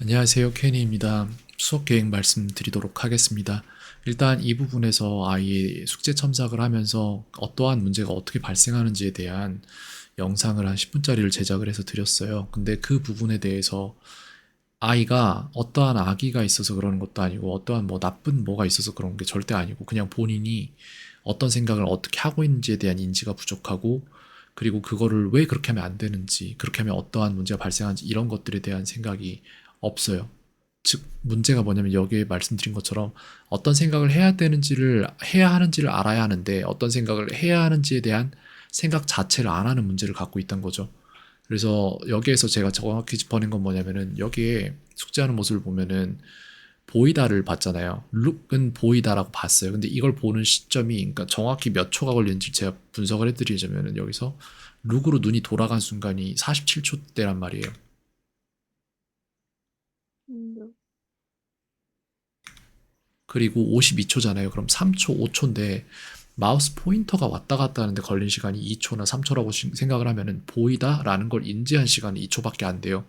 안녕하세요. 케니입니다. 수업 계획 말씀드리도록 하겠습니다. 일단 이 부분에서 아이의 숙제 첨삭을 하면서 어떠한 문제가 어떻게 발생하는지에 대한 영상을 한 10분짜리를 제작을 해서 드렸어요. 근데 그 부분에 대해서 아이가 어떠한 악의가 있어서 그러는 것도 아니고 어떠한 뭐 나쁜 뭐가 있어서 그런 게 절대 아니고 그냥 본인이 어떤 생각을 어떻게 하고 있는지에 대한 인지가 부족하고 그리고 그거를 왜 그렇게 하면 안 되는지 그렇게 하면 어떠한 문제가 발생하는지 이런 것들에 대한 생각이 없어요. 즉 문제가 뭐냐면 여기에 말씀드린 것처럼 어떤 생각을 해야 되는지를 해야 하는지를 알아야 하는데 어떤 생각을 해야 하는지에 대한 생각 자체를 안 하는 문제를 갖고 있다는 거죠. 그래서 여기에서 제가 정확히 짚어낸 건 뭐냐면은 여기에 숙제하는 모습을 보면은 보이다를 봤잖아요. 룩은 보이다라고 봤어요. 근데 이걸 보는 시점이 그러니까 정확히 몇 초가 걸리는지 제가 분석을 해드리자면은 여기서 룩으로 눈이 돌아간 순간이 47초 때란 말이에요. 네. 그리고 52초잖아요. 그럼 3초, 5초인데 마우스 포인터가 왔다 갔다 하는데 걸린 시간이 2초나 3초라고 생각을 하면은 보이다라는 걸 인지한 시간이 2초밖에 안 돼요.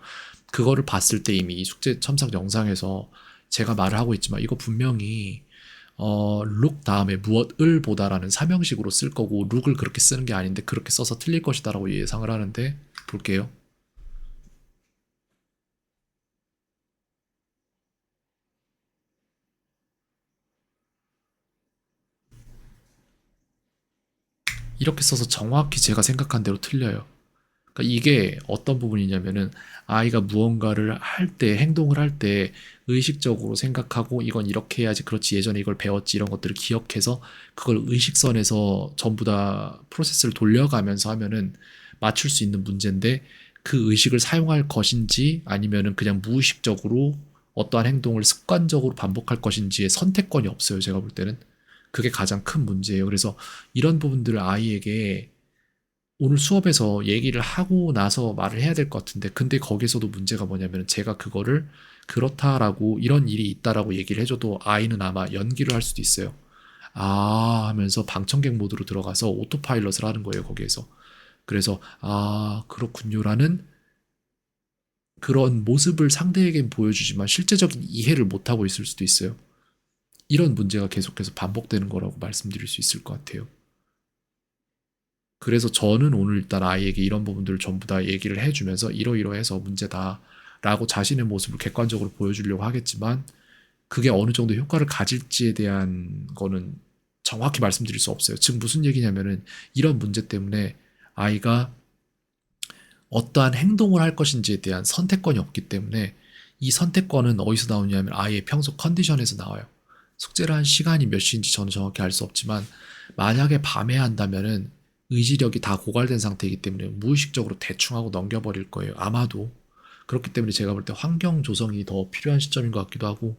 그거를 봤을 때 이미 이 숙제 첨삭 영상에서 제가 말을 하고 있지만 이거 분명히 룩 다음에 무엇을 보다라는 삼형식으로 쓸 거고 룩을 그렇게 쓰는 게 아닌데 그렇게 써서 틀릴 것이다라고 예상을 하는데 볼게요. 이렇게 써서 정확히 제가 생각한 대로 틀려요. 그러니까 이게 어떤 부분이냐면은 아이가 무언가를 할 때, 행동을 할 때 의식적으로 생각하고 이건 이렇게 해야지, 그렇지, 예전에 이걸 배웠지, 이런 것들을 기억해서 그걸 의식선에서 전부 다 프로세스를 돌려가면서 하면은 맞출 수 있는 문제인데 그 의식을 사용할 것인지 아니면은 그냥 무의식적으로 어떠한 행동을 습관적으로 반복할 것인지의 선택권이 없어요, 제가 볼 때는. 그게 가장 큰 문제예요. 그래서 이런 부분들을 아이에게 오늘 수업에서 얘기를 하고 나서 말을 해야 될 것 같은데 근데 거기서도 문제가 뭐냐면 제가 그거를 그렇다라고 이런 일이 있다라고 얘기를 해줘도 아이는 아마 연기를 할 수도 있어요. 아 하면서 방청객 모드로 들어가서 오토파일럿을 하는 거예요 거기에서. 그래서 아 그렇군요라는 그런 모습을 상대에겐 보여주지만 실제적인 이해를 못하고 있을 수도 있어요. 이런 문제가 계속해서 반복되는 거라고 말씀드릴 수 있을 것 같아요. 그래서 저는 오늘 일단 아이에게 이런 부분들을 전부 다 얘기를 해주면서 이러이러해서 문제다라고 자신의 모습을 객관적으로 보여주려고 하겠지만 그게 어느 정도 효과를 가질지에 대한 거는 정확히 말씀드릴 수 없어요. 즉 무슨 얘기냐면은 이런 문제 때문에 아이가 어떠한 행동을 할 것인지에 대한 선택권이 없기 때문에 이 선택권은 어디서 나오냐면 아이의 평소 컨디션에서 나와요. 숙제를 한 시간이 몇 시인지 저는 정확히 알 수 없지만 만약에 밤에 한다면은 의지력이 다 고갈된 상태이기 때문에 무의식적으로 대충 하고 넘겨버릴 거예요. 아마도. 그렇기 때문에 제가 볼 때 환경 조성이 더 필요한 시점인 것 같기도 하고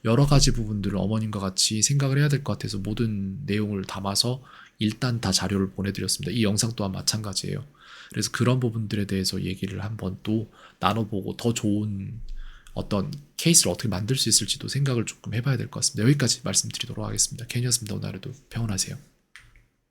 여러 가지 부분들을 어머님과 같이 생각을 해야 될 것 같아서 모든 내용을 담아서 일단 다 자료를 보내드렸습니다. 이 영상 또한 마찬가지예요. 그래서 그런 부분들에 대해서 얘기를 한번 또 나눠보고 더 좋은 어떤 케이스를 어떻게 만들 수 있을지도 생각을 조금 해봐야 될 것 같습니다. 여기까지 말씀드리도록 하겠습니다. 캔이었습니다. 오늘 하루도 평안하세요.